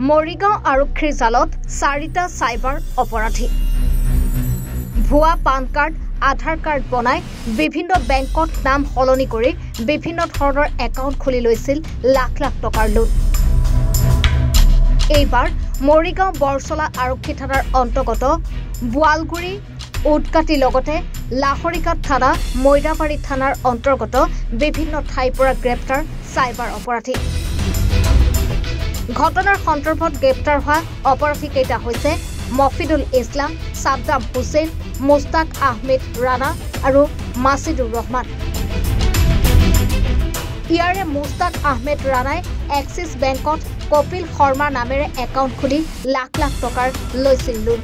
মৰিগাঁও আৰক্ষীৰ জালত 4টা সাইবাৰ অপৰাধী ভুৱা পান কাৰ্ড আধাৰ কাৰ্ড বনাই বিভিন্ন বেংকত নাম সলনি কৰি বিভিন্ন ধৰণৰ একাউণ্ট খুলি লৈছিল লাখ লাখ টকাৰ লুট। এইবাৰ মৰিগাঁও বৰচলা আৰক্ষী থানাৰ অন্তৰ্গত বুৱালগুৰি উটকাটি লগতে লাহৰিকাট থানা মৈৰাবাৰী থানাৰ অন্তৰ্গত বিভিন্ন ঠাইৰ পৰা গ্ৰেপ্তাৰ সাইবাৰ অপৰাধী। ঘটনাৰ সন্দৰ্ভত গ্ৰেপ্তাৰ হোৱা অপৰাধী কেইটা হৈছে মফিদুল ইছলাম, সাদ্দাম হুছেইন, মুস্তাক আহমেদ ৰাণা আৰু মাছিদুৰ ৰহমান। ইয়াৰে মুস্তাক আহমেদ ৰাণাই এক্সিছ বেংকত কপিল শৰ্মা নামেৰে একাউণ্ট খুলি লাখ লাখ টকাৰ লৈছিল লোন।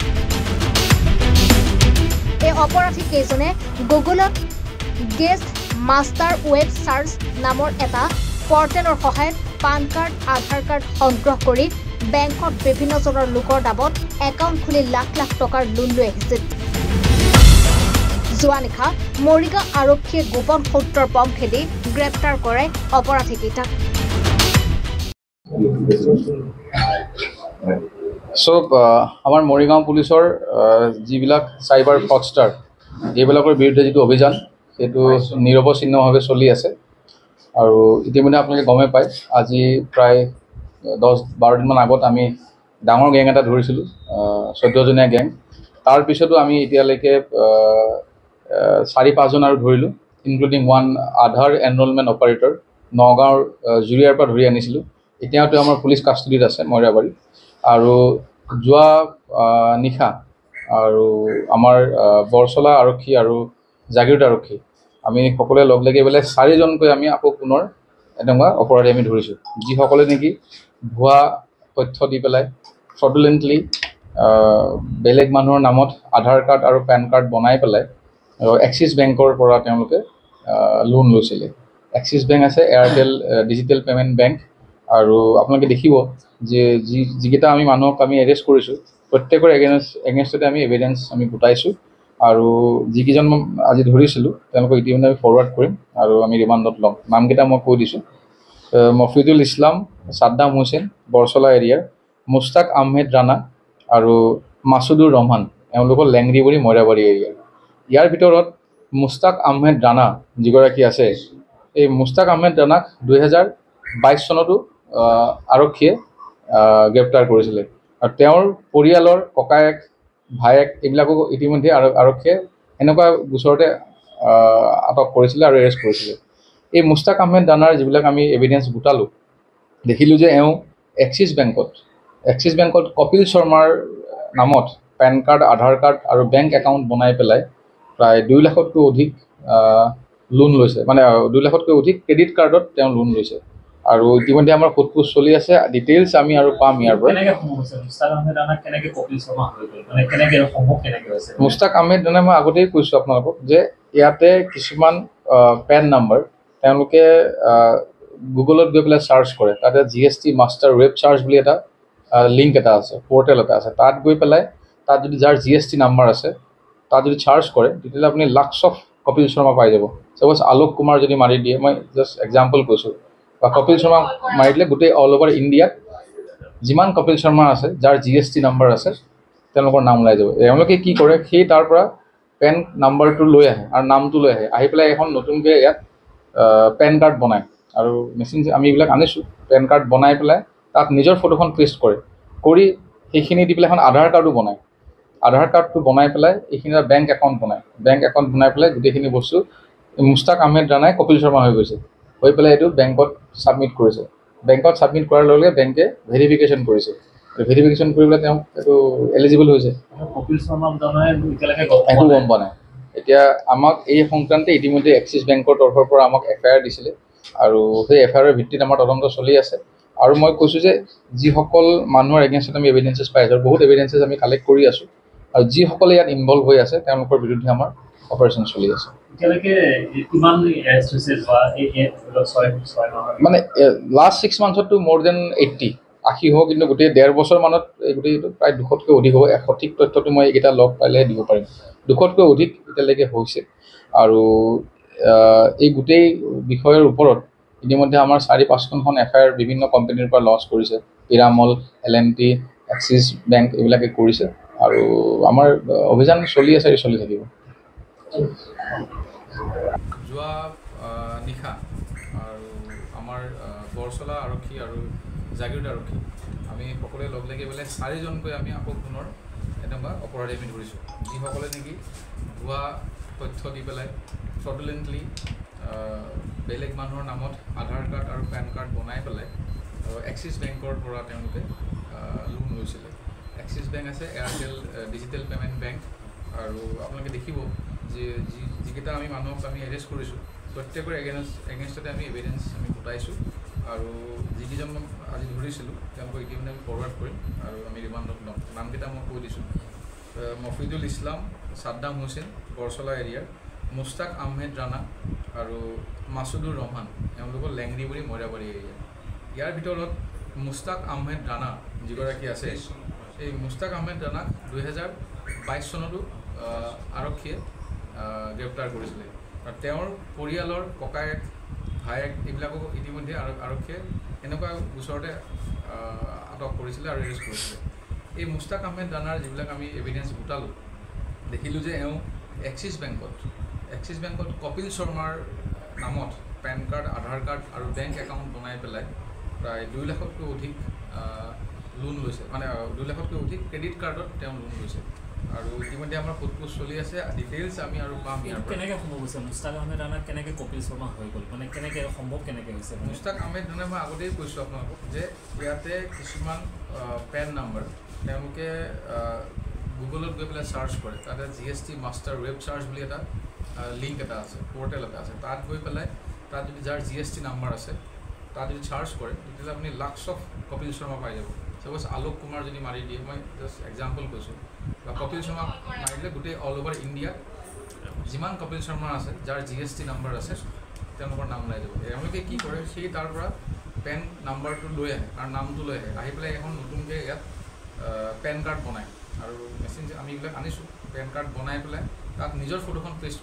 এই অপৰাধী কেইজনে গুগলত গেষ্ট মাষ্টাৰ ৱেব চাৰ্চ নামৰ এটা পৰ্টেলৰ সহায়ত পান কাৰ্ড আধাৰ কাৰ্ড সংগ্ৰহ কৰি বেংকত বিভিন্নজনৰ লোকৰ দাবত একাউণ্ট খুলি লাখ লাখ টকাৰ লোন লৈ আহিছিল। যোৱা নিশা মৰিগাঁও আৰক্ষীয়ে গোপন সূত্ৰৰ পম খেদি গ্ৰেপ্তাৰ কৰে অপৰাধীকেইটাক। আমাৰ মৰিগাঁও পুলিচৰ যিবিলাক চাইবাৰ ফ্ৰডষ্টাৰ এইবিলাকৰ বিৰুদ্ধে যিটো অভিযান সেইটো নিৰৱচ্ছিন্নভাৱে চলি আছে। আৰু ইতিমধ্যে আপোনালোকে গমেই পায়, আজি প্ৰায় 10-12 দিনমান আগত আমি ডাঙৰ গেং এটা ধৰিছিলোঁ, 14জনীয়া গেং। তাৰপিছতো আমি এতিয়ালৈকে 4-5জন আৰু ধৰিলোঁ, ইনক্লুডিং ওৱান আধাৰ এনৰলমেণ্ট অপাৰেটৰ নগাঁৱৰ জুৰিয়াৰ পৰা ধৰি আনিছিলোঁ। এতিয়াতো আমাৰ পুলিচ কাষ্টডিত আছে মৈৰাবাৰী। আৰু যোৱা নিশা আৰু আমাৰ বৰচলা আৰক্ষী আৰু জাগিৰোড আৰক্ষী আমি সকলোৱে লগ লাগি পেলাই 4জনকৈ আমি আকৌ পুনৰ এনেকুৱা অপৰাধী আমি ধৰিছোঁ, যিসকলে নেকি ভুৱা তথ্য দি পেলাই ফ্ৰডুলেণ্টলি বেলেগ মানুহৰ নামত আধাৰ কাৰ্ড আৰু পেন কাৰ্ড বনাই পেলাই এক্সিছ বেংকৰ পৰা তেওঁলোকে লোন লৈছিলে। এক্সিছ বেংক আছে, এয়াৰটেল ডিজিটেল পে'মেণ্ট বেংক। আৰু আপোনালোকে দেখিব যে যিকেইটা আমি মানুহক আমি এৰেষ্ট কৰিছোঁ প্ৰত্যেকৰ এগেইনষ্টতে আমি এভিডেঞ্চ আমি গোটাইছোঁ। আৰু যিকেইজন আজি ধৰিছিলোঁ তেওঁলোকক ইতিমধ্যে আমি ফৰৱাৰ্ড কৰিম আৰু আমি ৰিমাণ্ডত ল'ম। নামকেইটা মই কৈ দিছোঁ: মফিদুল ইছলাম, সাদ্দাম হুছেইন বৰচলা এৰিয়াৰ, মুস্তাক আহমেদ ৰাণা আৰু মাছুদুৰ ৰহমান এওঁলোকৰ লেংৰিবৰী মৈৰাবাৰী এৰিয়াৰ। ইয়াৰ ভিতৰত মুস্তাক আহমেদ ৰাণা যিগৰাকী আছে, এই মুস্তাক আহমেদ ৰাণাক 2022 চনতো আৰক্ষীয়ে গ্ৰেপ্তাৰ কৰিছিলে। আৰু তেওঁৰ পৰিয়ালৰ ককায়েক ভায়েক এইবিলাকো ইতিমধ্যে আৰক্ষীয়ে এনেকুৱা গোচৰতে আটক কৰিছিলে আৰু এৰেষ্ট কৰিছিলে। এই মুস্তাক আহমেদ ৰাণাৰ যিবিলাক আমি এভিডেঞ্চ গোটালোঁ, দেখিলোঁ যে এওঁ এক্সিছ বেংকত কপিল শৰ্মাৰ নামত পেন কাৰ্ড, আধাৰ কাৰ্ড আৰু বেংক একাউণ্ট বনাই পেলাই প্ৰায় 2 লাখতকৈ অধিক লোন লৈছে, মানে 2 লাখতকৈ অধিক ক্ৰেডিট কাৰ্ডত তেওঁ লোন লৈছে। আৰু ইতিমধ্যে আমাৰ সোধপোছ চলি আছে, ডিটেইলছ আমি আৰু পাম ইয়াৰ পৰা। মুস্তাক আহমেদ ৰাণা মই আগতেই কৈছোঁ আপোনালোকক যে ইয়াতে কিছুমান পেন নাম্বাৰ তেওঁলোকে গুগলত গৈ পেলাই চাৰ্চ কৰে, তাতে GST মাষ্টাৰ ৱেব চাৰ্চ বুলি এটা লিংক এটা আছে, পৰ্টেল এটা আছে। তাত গৈ পেলাই তাত যদি যাৰ GST নাম্বাৰ আছে তাত যদি চাৰ্চ কৰে তেতিয়াহ'লে আপুনি লাখছ অফ কপিল শৰ্মা পাই যাব। ছাপ'জ আলোক কুমাৰ যদি মাৰি দিয়ে, মই জাষ্ট এক্সাম্পল কৈছোঁ, বা কপিল শৰ্মা মাৰি দিলে গোটেই অল অভাৰ ইণ্ডিয়াত যিমান কপিল শৰ্মা আছে যাৰ GST নাম্বাৰ আছে তেওঁলোকৰ নাম ওলাই যাব। এওঁলোকে কি কৰে, সেই তাৰ পৰা পেন নাম্বাৰটো লৈ আহে আৰু নামটো লৈ আহি পেলাই এখন নতুনকৈ ইয়াত পেন কাৰ্ড বনায়। আৰু মেচিন আমি এইবিলাক আনিছোঁ, পেন কাৰ্ড বনাই পেলাই তাত নিজৰ ফটোখন পেষ্ট কৰি সেইখিনি দি পেলাই এখন আধাৰ কাৰ্ডো বনায়। আধাৰ কাৰ্ডটো বনাই পেলাই এইখিনি এটা বেংক একাউণ্ট বনাই পেলাই গোটেইখিনি বস্তু মুস্তাক আহমেদ ৰাণাই কপিল শৰ্মা হৈ গৈছে, হৈ পেলাই এইটো বেংকত ছাবমিট কৰিছে। বেংকত ছাবমিট কৰাৰ লগে লগে বেংকে ভেৰিফিকেশ্যন কৰিছে, ভেৰিফিকেশ্যন কৰি পেলাই তেওঁ এইটো এলিজিবল হৈছে। কপিল শৰ্মা একো গম পোৱা নাই। এতিয়া আমাক এই সংক্ৰান্তে ইতিমধ্যে এক্সিছ বেংকৰ তৰফৰ পৰা আমাক FIR দিছিলে আৰু সেই FIRৰ ভিত্তিত আমাৰ তদন্ত চলি আছে। আৰু মই কৈছোঁ যে যিসকল মানুহৰ এগেইনষ্টত আমি এভিডেঞ্চেছ পাই আছোঁ, বহুত এভিডেঞ্চেছ আমি কালেক্ট কৰি আছোঁ, আৰু যিসকলে ইয়াত ইনভলভ হৈ আছে তেওঁলোকৰ বিৰুদ্ধে আমাৰ অপাৰেশ্যন চলি আছে। মানে লাষ্ট 6 মান্থতটো মোৰ দেন 80 হ'ব, কিন্তু গোটেই 1.5 বছৰ মানত এই গোটেইটো প্ৰায় 200তকৈ অধিক হ'ব। সঠিক তথ্যটো মই এইকেইটা লগ পালেহে দিব পাৰিম। 200তকৈ অধিক এতিয়ালৈকে হৈছে। আৰু এই গোটেই বিষয়ৰ ওপৰত ইতিমধ্যে আমাৰ 4-5খনখন FIR বিভিন্ন কোম্পানীৰ পৰা লঞ্চ কৰিছে। পিৰামল L&T এক্সিছ বেংক এইবিলাকে কৰিছে আৰু আমাৰ অভিযান চলি আছে চলি থাকিব যোৱা নিশা আৰু আমাৰ বৰচলা আৰক্ষী আৰু জাগিৰোড আৰক্ষী আমি সকলোৱে লগ লাগি পেলাই 4জনকৈ আমি আকৌ পুনৰ এনেকুৱা অপৰাধী আমি ধৰিছোঁ যিসকলে নেকি ভুৱা তথ্য দি পেলাই ফ্ৰডুলেণ্টলি বেলেগ মানুহৰ নামত আধাৰ কাৰ্ড আৰু পেন কাৰ্ড বনাই পেলাই এক্সিছ বেংকৰ পৰা তেওঁলোকে লোন লৈছিলে এক্সিছ বেংক আছে এয়াৰটেল ডিজিটেল পে'মেণ্ট বেংক আৰু আপোনালোকে দেখিব যে যিকেইটা আমি মানুহক আমি এৰেষ্ট কৰিছোঁ প্ৰত্যেকৰ এগেইনষ্টতে আমি এভিডেঞ্চ আমি গোটাইছোঁ আৰু যিকেইজন আজি ধৰিছিলোঁ তেওঁলোকক ইতিমধ্যে আমি ফৰৱাৰ্ড কৰিম আৰু আমি ৰিমাণ্ডত ল'ম নামকেইটা মই কৈ দিছোঁ মফিদুল ইছলাম ছাদ্দাম হুছেইন বৰচলা এৰিয়াৰ মুস্তাক আহমেদ ৰাণা আৰু মাছুদুৰ ৰহমান এওঁলোকৰ লেংৰিবুৰী মইৰাবাৰী এৰিয়া ইয়াৰ ভিতৰত মুস্তাক আহমেদ ৰাণা যিগৰাকী আছে এই মুস্তাক আহমেদ ৰাণাক 2022 চনতো আৰক্ষীয়ে গ্ৰেপ্তাৰ কৰিছিলে আৰু তেওঁৰ পৰিয়ালৰ ককায়েক ভায়েক এইবিলাকক ইতিমধ্যে আৰক্ষীয়ে এনেকুৱা ওচৰতে আটক কৰিছিলে আৰু এৰেষ্ট কৰিছিলে এই মুস্তাক আহমেদ ৰাণাৰ যিবিলাক আমি এভিডেঞ্চ গোটালোঁ দেখিলোঁ যে এওঁ এক্সিছ বেংকত কপিল শৰ্মাৰ নামত পেন কাৰ্ড আধাৰ কাৰ্ড আৰু বেংক একাউণ্ট বনাই পেলাই প্ৰায় 2 লাখতকৈ অধিক লোন লৈছে মানে 2 লাখতকৈ অধিক ক্ৰেডিট কাৰ্ডত তেওঁ লোন লৈছে আৰু ইতিমধ্যে আমাৰ সোধপোছ চলি আছে ডিটেইলছ আমি আৰু পাম ইয়াৰ কেনেকৈ সম্ভৱ হৈছে মুস্তাক আহমেদ ৰাণা কেনেকৈ কপিল শৰ্মা হৈ গ'ল মানে কেনেকৈ সম্ভৱ কেনেকৈ হৈছে মুস্তাক আহমেদ ৰাণা মই আগতেই কৈছোঁ আপোনালোকক যে ইয়াতে কিছুমান পেন নাম্বাৰ তেওঁলোকে গুগলত গৈ পেলাই চাৰ্চ কৰে তাতে GST মাষ্টাৰ ৱেব চাৰ্চ বুলি এটা লিংক এটা আছে পৰ্টেল এটা আছে তাত গৈ পেলাই তাত যদি যাৰ GST নাম্বাৰ আছে তাত যদি চাৰ্চ কৰে তেতিয়াহ'লে আপুনি লাক্স অফ কপিল শৰ্মা পাই যাব চাপ'জ আলোক কুমাৰ যদি মাৰি দিয়ে মই জাষ্ট এক্সাম্পল কৈছোঁ বা কপিল শৰ্মা মাৰিলে গোটেই অল অভাৰ ইণ্ডিয়াত যিমান কপিল শৰ্মা আছে যাৰ GST নাম্বাৰ আছে তেওঁলোকৰ নাম ওলাই যাব তেওঁলোকে কি কৰে সেই তাৰ পৰা পেন নাম্বাৰটো লৈ আহে আৰু নামটো লৈ আহি পেলাই এখন নতুনকৈ ইয়াত পেন কাৰ্ড বনায় আৰু মেচিন আমি এইবিলাক আনিছোঁ পেন কাৰ্ড বনাই পেলাই তাত নিজৰ ফটোখন পেষ্ট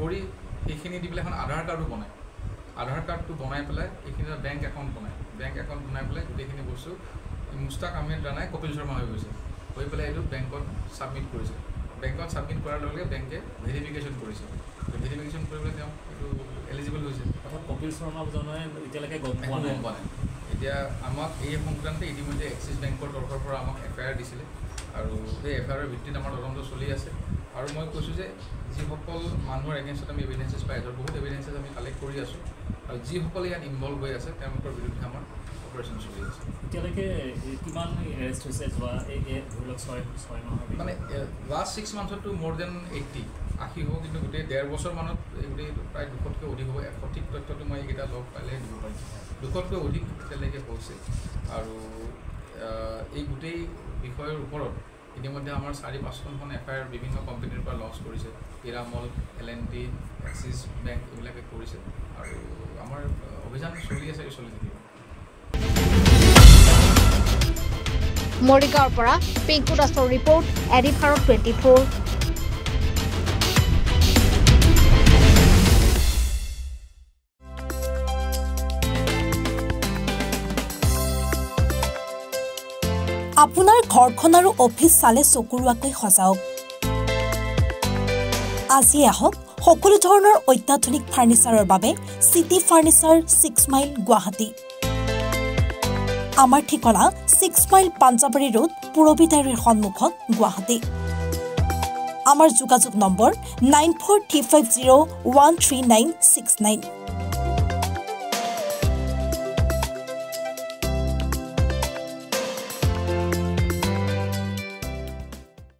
কৰি সেইখিনি দি পেলাই এখন আধাৰ কাৰ্ডো বনায় আধাৰ কাৰ্ডটো বনাই পেলাই এইখিনি বেংক একাউণ্ট বনাই পেলাই গোটেইখিনি বস্তু মুস্তাক আহমেদ ৰাণাই কপিল শৰ্মা হৈ গৈছে হৈ পেলাই এইটো বেংকত ছাবমিট কৰিছে বেংকত ছাবমিট কৰাৰ লগে লগে বেংকে ভেৰিফিকেশ্যন কৰিছে ভেৰিফিকেশ্যন কৰি পেলাই তেওঁ এইটো এলিজিবল হৈছে কপিল শৰ্মাজনে এতিয়ালৈকে গম পোৱা নাই এতিয়া আমাক এই সংক্ৰান্তে ইতিমধ্যে এক্সিছ বেংকৰ তৰফৰ পৰা আমাক FIR দিছিলে আৰু সেই FIRৰ ভিত্তিত আমাৰ তদন্ত চলি আছে আৰু মই কৈছোঁ যে যিসকল মানুহৰ এগেইনষ্টত আমি এভিডেঞ্চেছ পাই আছোঁ বহুত এভিডেঞ্চেছ আমি কালেক্ট কৰি আছোঁ আৰু যিসকলে ইয়াত ইনভলভ হৈ আছে তেওঁলোকৰ বিৰুদ্ধে আমাৰ অপাৰেশ্যন চলি আছে এতিয়ালৈকে কিমান এৰেষ্ট হৈছে যোৱা ধৰি লওক 6 মাহৰ মানে লাষ্ট 6 মান্থতটো মোৰ দেন 80 হ'ব কিন্তু গোটেই 1.5 বছৰ মানত গোটেই প্ৰায় 200তকৈ অধিক হ'ব সঠিক তথ্যটো মই এইকেইটা লগ পালে দিব পাৰিম 200তকৈ অধিক এতিয়ালৈকে হৈছে আৰু এই গোটেই বিষয়ৰ ওপৰত ইতিমধ্যে আমাৰ 4-5খন FIR বিভিন্ন কোম্পানীৰ পৰা লঞ্চ কৰিছে পিৰামল L&T এক্সিছ বেংক এইবিলাকে কৰিছে আৰু আমাৰ অভিযান চলি আছে চলি থাকিব মৰিগাঁৱৰ পৰা পিংকু দাসৰ ৰিপৰ্ট এডি ভাৰত 24 আপোনাৰ ঘৰখন আৰু অফিচ চালে চকুৰুৱাকৈ সজাওক আজি আহক সকলো ধৰণৰ অত্যাধুনিক ফাৰ্নিচাৰৰ বাবে সিটি ফাৰ্নিচাৰ 6 মাইল গুৱাহাটী আমাৰ ঠিকনা 6 মাইল পাঞ্জাবাৰী ৰোড পুৰবিতাৰীৰ সন্মুখত গুৱাহাটী আমাৰ যোগাযোগ নম্বৰ 9435013969